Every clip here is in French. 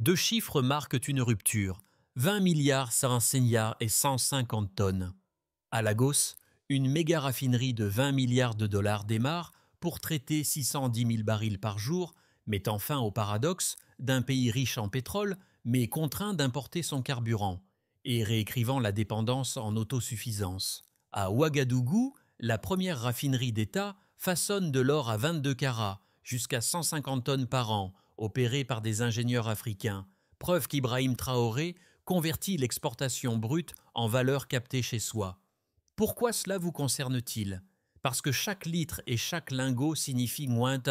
Deux chiffres marquent une rupture. 20 milliards 500 et 150 tonnes. À Lagos, une méga raffinerie de 20 milliards de dollars démarre pour traiter 610 000 barils par jour, mettant fin au paradoxe d'un pays riche en pétrole mais contraint d'importer son carburant et réécrivant la dépendance en autosuffisance. À Ouagadougou, la première raffinerie d'État façonne de l'or à 22 carats, jusqu'à 150 tonnes par an, opérée par des ingénieurs africains, preuve qu'Ibrahim Traoré convertit l'exportation brute en valeur captée chez soi. Pourquoi cela vous concerne-t-il? Parce que chaque litre et chaque lingot signifie moins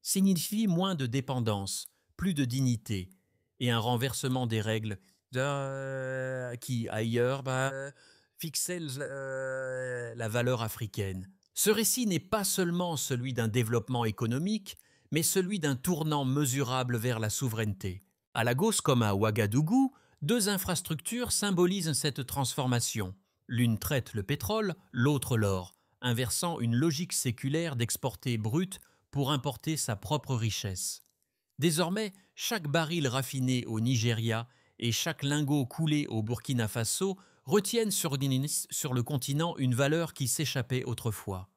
signifie moins de dépendance, plus de dignité, et un renversement des règles qui, ailleurs, fixaient la valeur africaine. Ce récit n'est pas seulement celui d'un développement économique, mais celui d'un tournant mesurable vers la souveraineté. À Lagos comme à Ouagadougou, deux infrastructures symbolisent cette transformation. L'une traite le pétrole, l'autre l'or, inversant une logique séculaire d'exporter brut pour importer sa propre richesse. Désormais, chaque baril raffiné au Nigeria et chaque lingot coulé au Burkina Faso retiennent sur le continent une valeur qui s'échappait autrefois.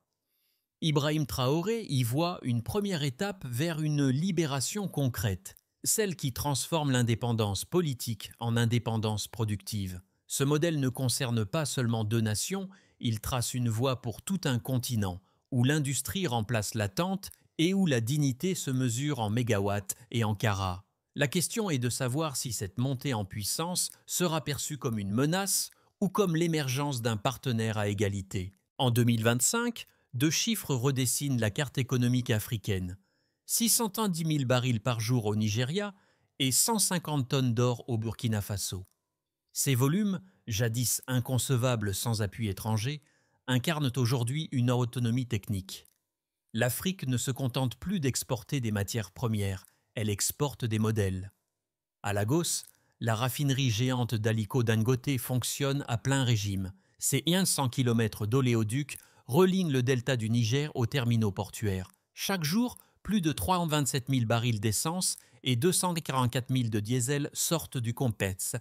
Ibrahim Traoré y voit une première étape vers une libération concrète, celle qui transforme l'indépendance politique en indépendance productive. Ce modèle ne concerne pas seulement deux nations, il trace une voie pour tout un continent, où l'industrie remplace l'attente et où la dignité se mesure en mégawatts et en carats. La question est de savoir si cette montée en puissance sera perçue comme une menace ou comme l'émergence d'un partenaire à égalité. En 2025, deux chiffres redessinent la carte économique africaine. 610 000 barils par jour au Nigeria et 150 tonnes d'or au Burkina Faso. Ces volumes, jadis inconcevables sans appui étranger, incarnent aujourd'hui une autonomie technique. L'Afrique ne se contente plus d'exporter des matières premières, elle exporte des modèles. À Lagos, la raffinerie géante d'Aliko Dangote fonctionne à plein régime. Ses 100 km d'oléoducs relignent le delta du Niger aux terminaux portuaires. Chaque jour, plus de 327 000 barils d'essence et 244 000 de diesel sortent du complexe.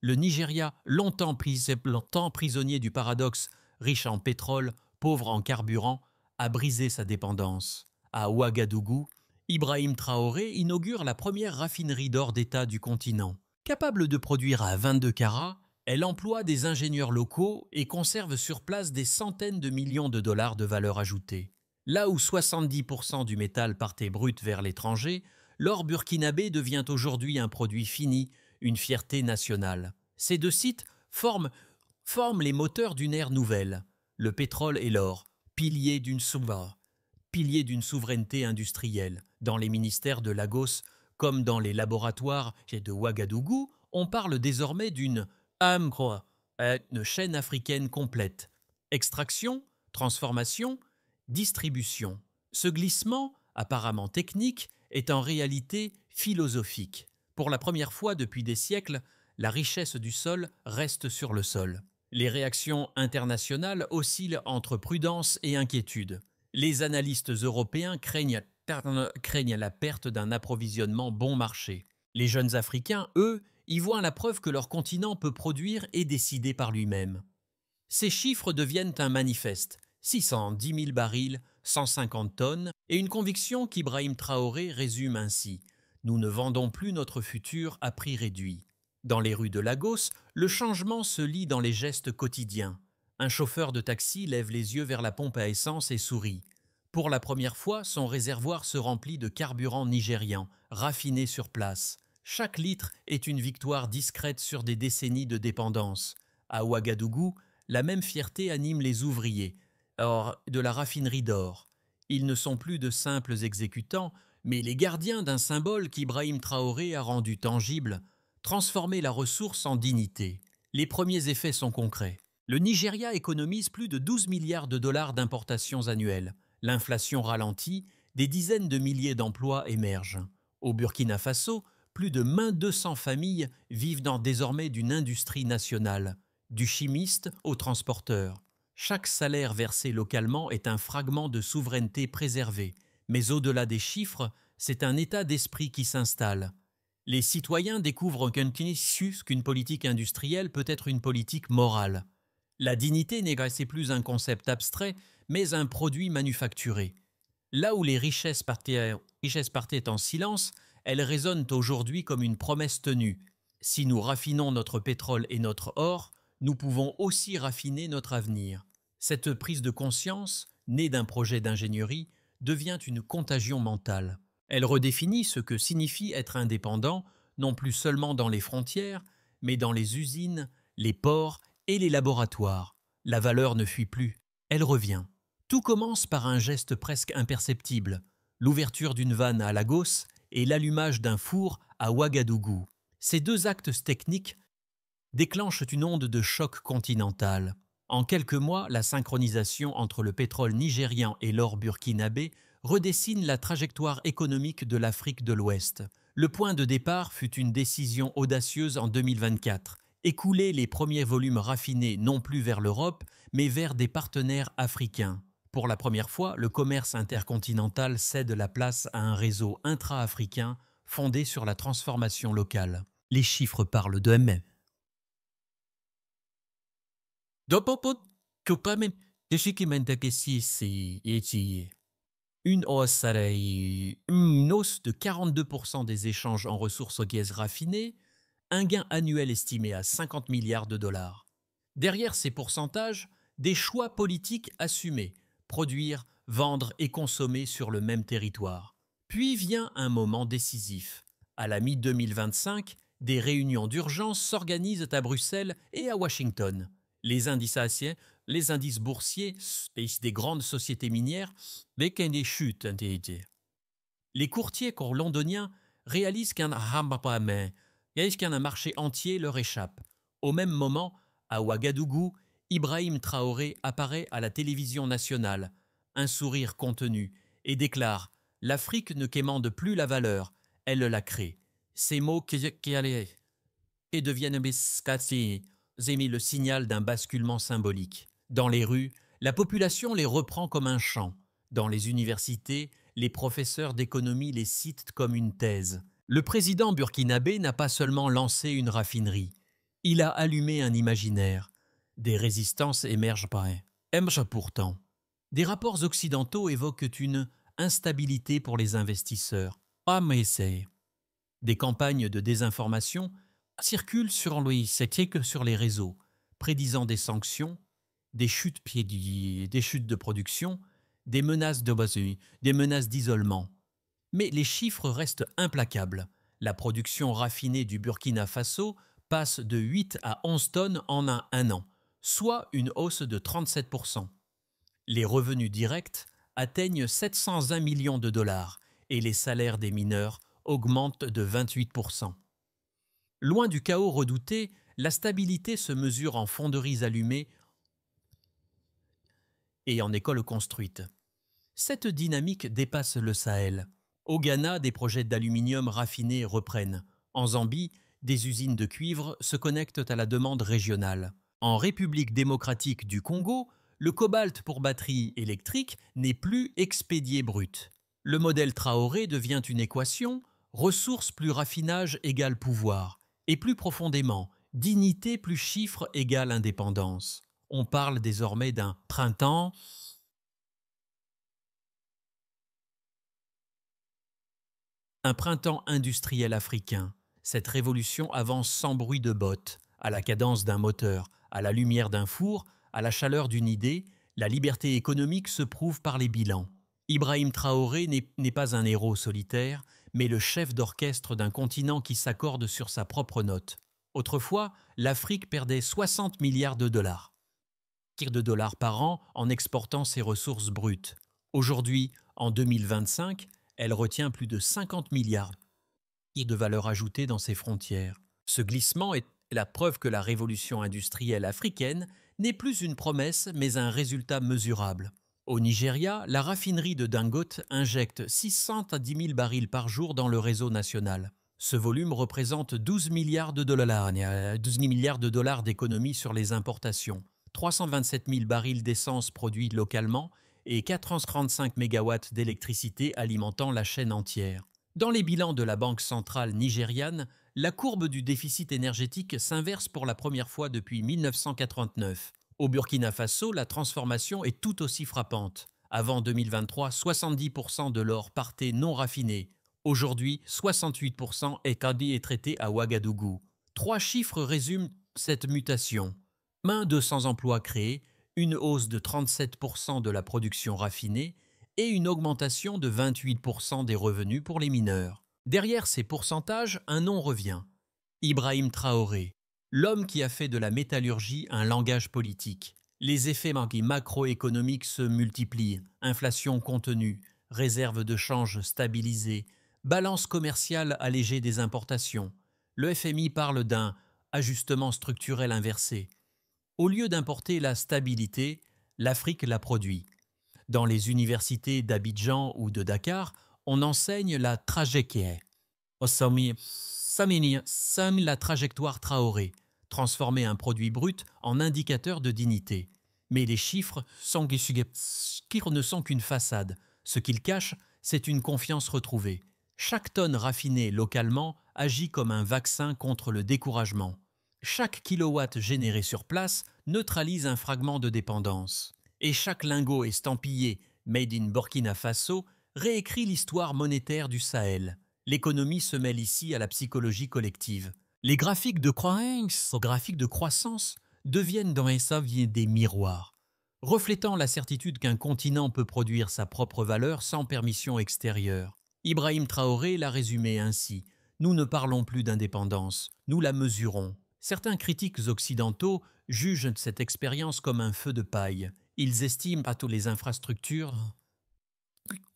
Le Nigeria, longtemps prisonnier du paradoxe, riche en pétrole, pauvre en carburant, a brisé sa dépendance. À Ouagadougou, Ibrahim Traoré inaugure la première raffinerie d'or d'État du continent. Capable de produire à 22 carats, elle emploie des ingénieurs locaux et conserve sur place des centaines de millions de dollars de valeur ajoutée. Là où 70% du métal partait brut vers l'étranger, l'or burkinabé devient aujourd'hui un produit fini, une fierté nationale. Ces deux sites forment les moteurs d'une ère nouvelle. Le pétrole et l'or, piliers d'une souveraineté industrielle. Dans les ministères de Lagos comme dans les laboratoires de Ouagadougou, on parle désormais d'une chaîne africaine complète. Extraction, transformation, distribution. Ce glissement, apparemment technique, est en réalité philosophique. Pour la première fois depuis des siècles, la richesse du sol reste sur le sol. Les réactions internationales oscillent entre prudence et inquiétude. Les analystes européens craignent la perte d'un approvisionnement bon marché. Les jeunes Africains, eux, y voient la preuve que leur continent peut produire et décider par lui-même. Ces chiffres deviennent un manifeste. 610 000 barils, 150 tonnes, et une conviction qu'Ibrahim Traoré résume ainsi: « Nous ne vendons plus notre futur à prix réduit ». Dans les rues de Lagos, le changement se lit dans les gestes quotidiens. Un chauffeur de taxi lève les yeux vers la pompe à essence et sourit. Pour la première fois, son réservoir se remplit de carburant nigérian, raffiné sur place. Chaque litre est une victoire discrète sur des décennies de dépendance. À Ouagadougou, la même fierté anime les ouvriers de la raffinerie d'or. Ils ne sont plus de simples exécutants, mais les gardiens d'un symbole qu'Ibrahim Traoré a rendu tangible, transformer la ressource en dignité. Les premiers effets sont concrets. Le Nigeria économise plus de 12 milliards de dollars d'importations annuelles. L'inflation ralentit, des dizaines de milliers d'emplois émergent. Au Burkina Faso, plus de 1200 familles vivent désormais d'une industrie nationale, du chimiste au transporteur. Chaque salaire versé localement est un fragment de souveraineté préservée. Mais au-delà des chiffres, c'est un état d'esprit qui s'installe. Les citoyens découvrent qu'une politique industrielle peut être une politique morale. La dignité n'est plus un concept abstrait, mais un produit manufacturé. Là où les richesses partaient en silence, elles résonnent aujourd'hui comme une promesse tenue. Si nous raffinons notre pétrole et notre or, nous pouvons aussi raffiner notre avenir. Cette prise de conscience, née d'un projet d'ingénierie, devient une contagion mentale. Elle redéfinit ce que signifie être indépendant, non plus seulement dans les frontières, mais dans les usines, les ports et les laboratoires. La valeur ne fuit plus, elle revient. Tout commence par un geste presque imperceptible, l'ouverture d'une vanne à Lagos et l'allumage d'un four à Ouagadougou. Ces deux actes techniques déclenchent une onde de choc continental. En quelques mois, la synchronisation entre le pétrole nigérian et l'or burkinabé redessine la trajectoire économique de l'Afrique de l'Ouest. Le point de départ fut une décision audacieuse en 2024, écouler les premiers volumes raffinés non plus vers l'Europe, mais vers des partenaires africains. Pour la première fois, le commerce intercontinental cède la place à un réseau intra-africain fondé sur la transformation locale. Les chiffres parlent d'eux-mêmes. Une hausse de 42% des échanges en ressources gaz raffinées, un gain annuel estimé à 50 milliards de dollars. Derrière ces pourcentages, des choix politiques assumés, produire, vendre et consommer sur le même territoire. Puis vient un moment décisif. À la mi-2025, des réunions d'urgence s'organisent à Bruxelles et à Washington. Les indices boursiers des grandes sociétés minières chutent. Les courtiers londoniens réalisent qu'un marché entier leur échappe. Au même moment, à Ouagadougou, Ibrahim Traoré apparaît à la télévision nationale, un sourire contenu, et déclare « L'Afrique ne quémande plus la valeur, elle la crée ». Ces mots qui deviennent le signal d'un basculement symbolique. Dans les rues, la population les reprend comme un chant. Dans les universités, les professeurs d'économie les citent comme une thèse. Le président burkinabé n'a pas seulement lancé une raffinerie, il a allumé un imaginaire. Des résistances émergent pourtant. Des rapports occidentaux évoquent une instabilité pour les investisseurs. Des campagnes de désinformation circulent sur les réseaux, prédisant des sanctions, des chutes de production, des menaces d'isolement. Mais les chiffres restent implacables. La production raffinée du Burkina Faso passe de 8 à 11 tonnes en un an, soit une hausse de 37%. Les revenus directs atteignent 701 millions de dollars et les salaires des mineurs augmentent de 28%. Loin du chaos redouté, la stabilité se mesure en fonderies allumées et en écoles construites. Cette dynamique dépasse le Sahel. Au Ghana, des projets d'aluminium raffiné reprennent. En Zambie, des usines de cuivre se connectent à la demande régionale. En République démocratique du Congo, le cobalt pour batteries électriques n'est plus expédié brut. Le modèle Traoré devient une équation, ressources plus raffinage égale pouvoir. Et plus profondément, dignité plus chiffre égale indépendance. On parle désormais d'un printemps industriel africain. Cette révolution avance sans bruit de bottes, à la cadence d'un moteur, à la lumière d'un four, à la chaleur d'une idée. La liberté économique se prouve par les bilans. Ibrahim Traoré n'est pas un héros solitaire, mais le chef d'orchestre d'un continent qui s'accorde sur sa propre note. Autrefois, l'Afrique perdait 60 milliards de dollars par an en exportant ses ressources brutes. Aujourd'hui, en 2025, elle retient plus de 50 milliards de valeur ajoutée dans ses frontières. Ce glissement est la preuve que la révolution industrielle africaine n'est plus une promesse mais un résultat mesurable. Au Nigeria, la raffinerie de Dangote injecte 600 à 10 000 barils par jour dans le réseau national. Ce volume représente 12 milliards de dollars d'économies sur les importations, 327 000 barils d'essence produits localement et 435 MW d'électricité alimentant la chaîne entière. Dans les bilans de la Banque centrale nigériane, la courbe du déficit énergétique s'inverse pour la première fois depuis 1989. Au Burkina Faso, la transformation est tout aussi frappante. Avant 2023, 70% de l'or partait non raffiné. Aujourd'hui, 68% est quasi et traité à Ouagadougou. 3 chiffres résument cette mutation. 200 emplois créés, une hausse de 37% de la production raffinée et une augmentation de 28% des revenus pour les mineurs. Derrière ces pourcentages, un nom revient. Ibrahim Traoré, l'homme qui a fait de la métallurgie un langage politique. Les effets macroéconomiques se multiplient, inflation contenue, réserve de change stabilisée, balance commerciale allégée des importations. Le FMI parle d'un ajustement structurel inversé. Au lieu d'importer la stabilité, l'Afrique la produit. Dans les universités d'Abidjan ou de Dakar, on enseigne la trajectoire. La trajectoire Traoré, transformer un produit brut en indicateur de dignité. Mais les chiffres ne sont qu'une façade. Ce qu'ils cachent, c'est une confiance retrouvée. Chaque tonne raffinée localement agit comme un vaccin contre le découragement. Chaque kilowatt généré sur place neutralise un fragment de dépendance. Et chaque lingot estampillé « Made in Burkina Faso » réécrit l'histoire monétaire du Sahel. L'économie se mêle ici à la psychologie collective. Les graphiques de croissance deviennent dans SA des miroirs, reflétant la certitude qu'un continent peut produire sa propre valeur sans permission extérieure. Ibrahim Traoré l'a résumé ainsi. Nous ne parlons plus d'indépendance, nous la mesurons. Certains critiques occidentaux jugent cette expérience comme un feu de paille. Ils estiment à toutes les infrastructures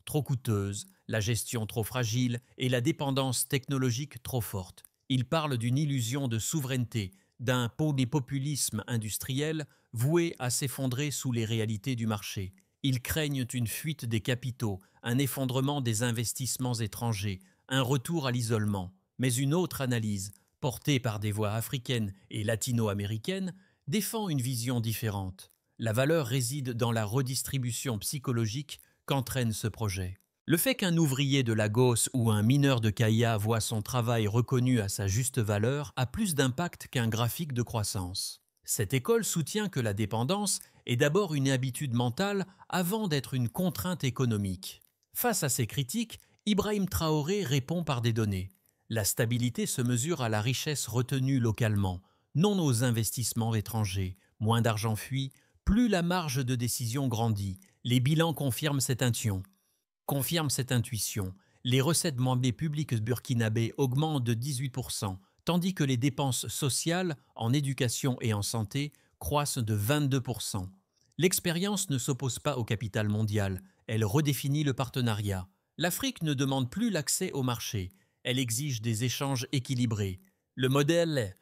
trop coûteuses, la gestion trop fragile et la dépendance technologique trop forte. Ils parlent d'une illusion de souveraineté, d'un populisme industriel voué à s'effondrer sous les réalités du marché. Ils craignent une fuite des capitaux, un effondrement des investissements étrangers, un retour à l'isolement. Mais une autre analyse, portée par des voix africaines et latino-américaines, défend une vision différente. La valeur réside dans la redistribution psychologique qu'entraîne ce projet. Le fait qu'un ouvrier de Lagos ou un mineur de Kaya voit son travail reconnu à sa juste valeur a plus d'impact qu'un graphique de croissance. Cette école soutient que la dépendance est d'abord une habitude mentale avant d'être une contrainte économique. Face à ces critiques, Ibrahim Traoré répond par des données. La stabilité se mesure à la richesse retenue localement, non aux investissements étrangers. Moins d'argent fuit, plus la marge de décision grandit. Les bilans confirment cette intuition. Les recettes mobilières publiques burkinabées augmentent de 18%, tandis que les dépenses sociales, en éducation et en santé, croissent de 22%. L'expérience ne s'oppose pas au capital mondial, elle redéfinit le partenariat. L'Afrique ne demande plus l'accès au marché, elle exige des échanges équilibrés. Le modèle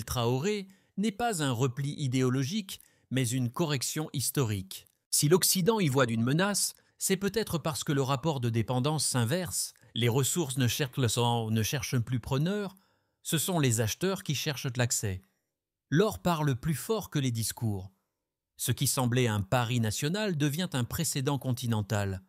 Traoré n'est pas un repli idéologique, mais une correction historique. Si l'Occident y voit une menace, c'est peut-être parce que le rapport de dépendance s'inverse. Les ressources ne cherchent plus preneurs, ce sont les acheteurs qui cherchent l'accès. L'or parle plus fort que les discours. Ce qui semblait un pari national devient un précédent continental.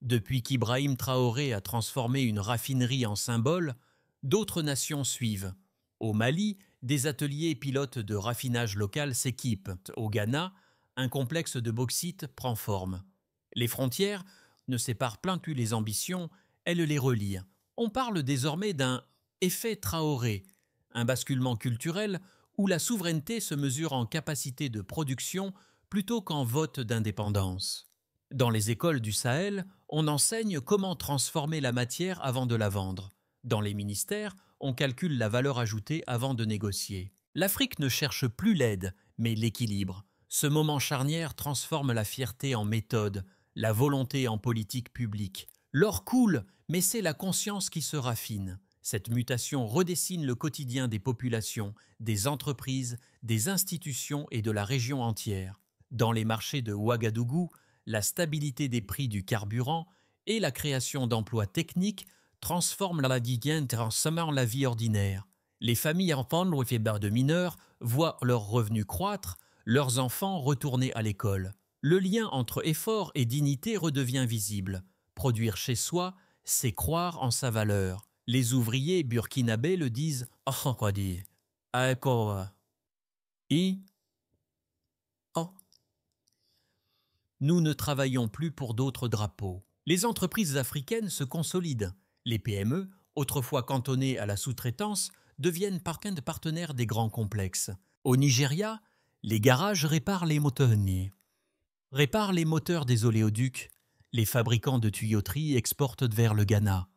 Depuis qu'Ibrahim Traoré a transformé une raffinerie en symbole, d'autres nations suivent. Au Mali, des ateliers pilotes de raffinage local s'équipent. Au Ghana, un complexe de bauxite prend forme. Les frontières ne séparent plus les ambitions, elles les relient. On parle désormais d'un « effet Traoré », un basculement culturel où la souveraineté se mesure en capacité de production plutôt qu'en vote d'indépendance. Dans les écoles du Sahel, on enseigne comment transformer la matière avant de la vendre. Dans les ministères, on calcule la valeur ajoutée avant de négocier. L'Afrique ne cherche plus l'aide, mais l'équilibre. Ce moment charnière transforme la fierté en méthode, la volonté en politique publique. L'or coule, mais c'est la conscience qui se raffine. Cette mutation redessine le quotidien des populations, des entreprises, des institutions et de la région entière. Dans les marchés de Ouagadougou, la stabilité des prix du carburant et la création d'emplois techniques transforment la vie ordinaire. Les familles enfants de mineurs voient leurs revenus croître, leurs enfants retourner à l'école. Le lien entre effort et dignité redevient visible. Produire chez soi, c'est croire en sa valeur. Les ouvriers burkinabés le disent « Oh, quoi dire ?»« Et oh, nous ne travaillons plus pour d'autres drapeaux. » Les entreprises africaines se consolident. Les PME, autrefois cantonnées à la sous-traitance, deviennent partenaires des grands complexes. Au Nigeria, les garages réparent les moteurs des oléoducs. Les fabricants de tuyauterie exportent vers le Ghana.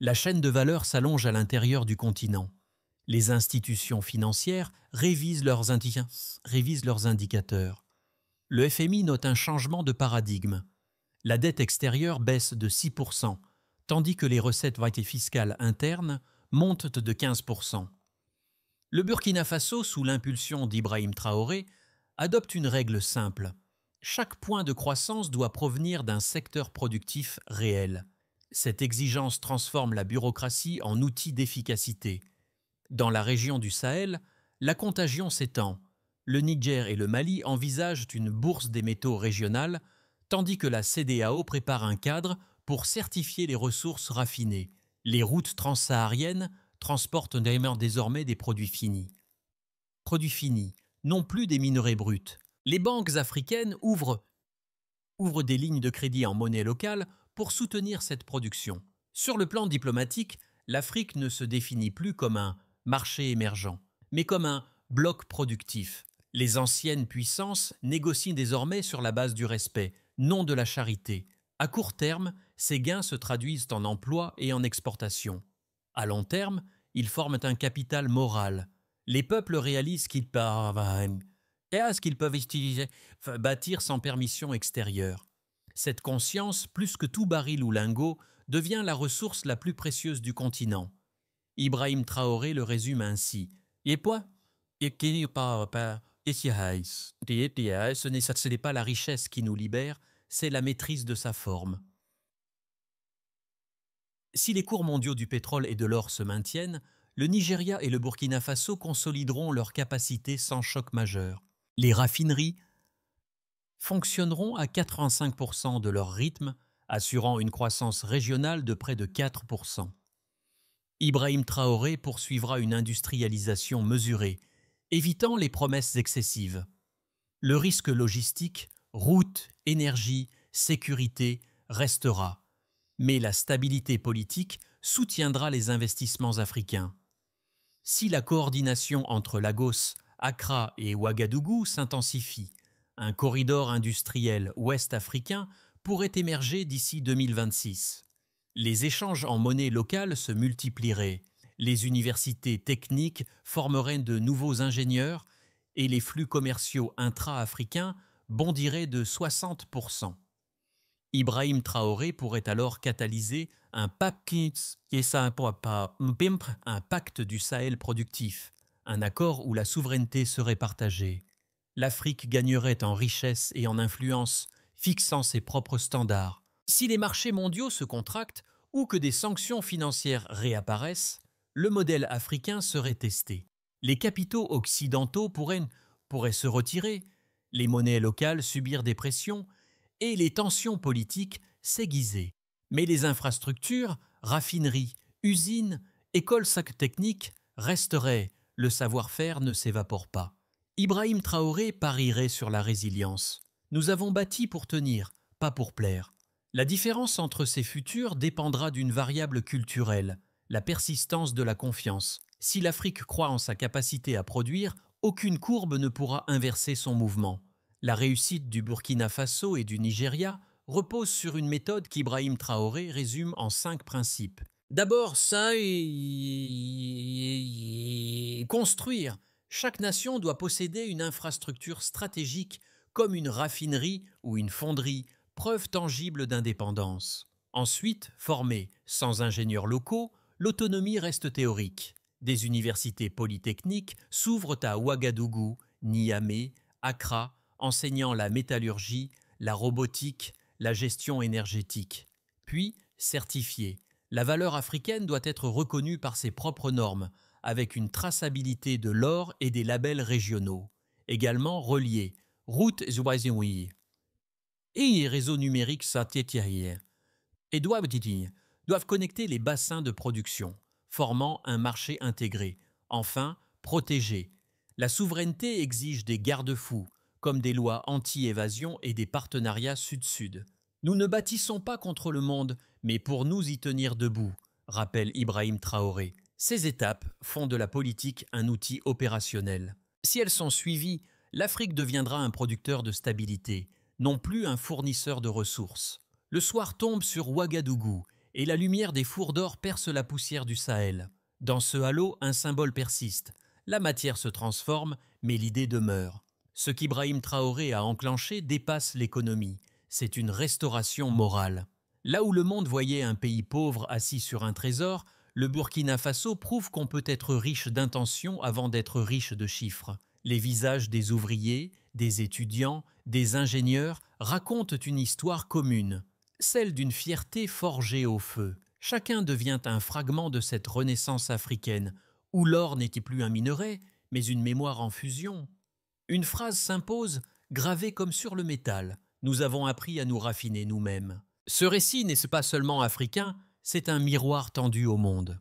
La chaîne de valeur s'allonge à l'intérieur du continent. Les institutions financières révisent leurs indicateurs. Le FMI note un changement de paradigme. La dette extérieure baisse de 6%, tandis que les recettes fiscales internes montent de 15%. Le Burkina Faso, sous l'impulsion d'Ibrahim Traoré, adopte une règle simple. Chaque point de croissance doit provenir d'un secteur productif réel. Cette exigence transforme la bureaucratie en outil d'efficacité. Dans la région du Sahel, la contagion s'étend. Le Niger et le Mali envisagent une bourse des métaux régionale, tandis que la CEDEAO prépare un cadre pour certifier les ressources raffinées. Les routes transsahariennes transportent désormais des produits finis. Non plus des minerais bruts. Les banques africaines ouvrent des lignes de crédit en monnaie locale pour soutenir cette production. Sur le plan diplomatique, l'Afrique ne se définit plus comme un marché émergent, mais comme un bloc productif. Les anciennes puissances négocient désormais sur la base du respect, non de la charité. À court terme, ces gains se traduisent en emplois et en exportations. À long terme, ils forment un capital moral. Les peuples réalisent qu'ils peuvent bâtir sans permission extérieure. Cette conscience, plus que tout baril ou lingot, devient la ressource la plus précieuse du continent. Ibrahim Traoré le résume ainsi. Ce n'est pas la richesse qui nous libère, c'est la maîtrise de sa forme. Si les cours mondiaux du pétrole et de l'or se maintiennent, le Nigeria et le Burkina Faso consolideront leurs capacités sans choc majeur. Les raffineries fonctionneront à 85% de leur rythme, assurant une croissance régionale de près de 4%. Ibrahim Traoré poursuivra une industrialisation mesurée, évitant les promesses excessives. Le risque logistique, routes, énergie, sécurité restera, mais la stabilité politique soutiendra les investissements africains. Si la coordination entre Lagos, Accra et Ouagadougou s'intensifie, un corridor industriel ouest-africain pourrait émerger d'ici 2026. Les échanges en monnaie locale se multiplieraient, les universités techniques formeraient de nouveaux ingénieurs et les flux commerciaux intra-africains bondiraient de 60%. Ibrahim Traoré pourrait alors catalyser un pacte du Sahel productif, un accord où la souveraineté serait partagée. L'Afrique gagnerait en richesse et en influence, fixant ses propres standards. Si les marchés mondiaux se contractent ou que des sanctions financières réapparaissent, le modèle africain serait testé. Les capitaux occidentaux pourraient se retirer, les monnaies locales subir des pressions et les tensions politiques s'aiguiser. Mais les infrastructures, raffineries, usines, écoles techniques resteraient, le savoir-faire ne s'évapore pas. Ibrahim Traoré parierait sur la résilience. Nous avons bâti pour tenir, pas pour plaire. La différence entre ces futurs dépendra d'une variable culturelle, la persistance de la confiance. Si l'Afrique croit en sa capacité à produire, aucune courbe ne pourra inverser son mouvement. La réussite du Burkina Faso et du Nigeria repose sur une méthode qu'Ibrahim Traoré résume en 5 principes. D'abord, construire. Chaque nation doit posséder une infrastructure stratégique comme une raffinerie ou une fonderie, preuve tangible d'indépendance. Ensuite, former. Sans ingénieurs locaux, l'autonomie reste théorique. Des universités polytechniques s'ouvrent à Ouagadougou, Niamey, Accra, enseignant la métallurgie, la robotique, la gestion énergétique. Puis, certifier. La valeur africaine doit être reconnue par ses propres normes, avec une traçabilité de l'or et des labels régionaux. également reliés, routes et les réseaux numériques satellites et doivent connecter les bassins de production, formant un marché intégré. Enfin, protéger. La souveraineté exige des garde-fous, comme des lois anti-évasion et des partenariats sud-sud. Nous ne bâtissons pas contre le monde, mais pour nous y tenir debout, rappelle Ibrahim Traoré. Ces étapes font de la politique un outil opérationnel. Si elles sont suivies, l'Afrique deviendra un producteur de stabilité, non plus un fournisseur de ressources. Le soir tombe sur Ouagadougou et la lumière des fours d'or perce la poussière du Sahel. Dans ce halo, un symbole persiste. La matière se transforme, mais l'idée demeure. Ce qu'Ibrahim Traoré a enclenché dépasse l'économie. C'est une restauration morale. Là où le monde voyait un pays pauvre assis sur un trésor, le Burkina Faso prouve qu'on peut être riche d'intentions avant d'être riche de chiffres. Les visages des ouvriers, des étudiants, des ingénieurs racontent une histoire commune, celle d'une fierté forgée au feu. Chacun devient un fragment de cette renaissance africaine, où l'or n'était plus un minerai, mais une mémoire en fusion. Une phrase s'impose, gravée comme sur le métal. Nous avons appris à nous raffiner nous-mêmes. Ce récit n'est pas seulement africain, c'est un miroir tendu au monde.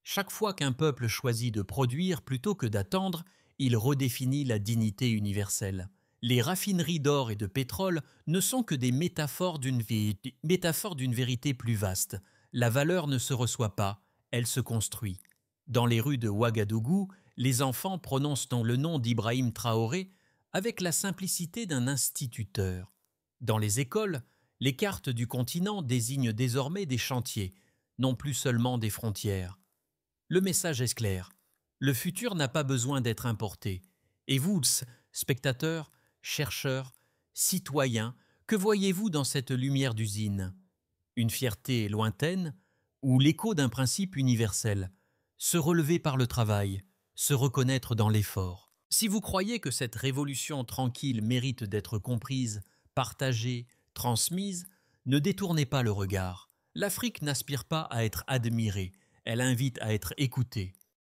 Chaque fois qu'un peuple choisit de produire plutôt que d'attendre, il redéfinit la dignité universelle. Les raffineries d'or et de pétrole ne sont que des métaphores d'une vérité plus vaste. La valeur ne se reçoit pas, elle se construit. Dans les rues de Ouagadougou, les enfants prononcent le nom d'Ibrahim Traoré avec la simplicité d'un instituteur. Dans les écoles, les cartes du continent désignent désormais des chantiers, non plus seulement des frontières. Le message est clair. Le futur n'a pas besoin d'être importé. Et vous, spectateurs, chercheurs, citoyens, que voyez-vous dans cette lumière d'usine? Une fierté lointaine ou l'écho d'un principe universel? Se relever par le travail, se reconnaître dans l'effort. Si vous croyez que cette révolution tranquille mérite d'être comprise, partagée, transmise, ne détournez pas le regard. L'Afrique n'aspire pas à être admirée, elle invite à être écoutée.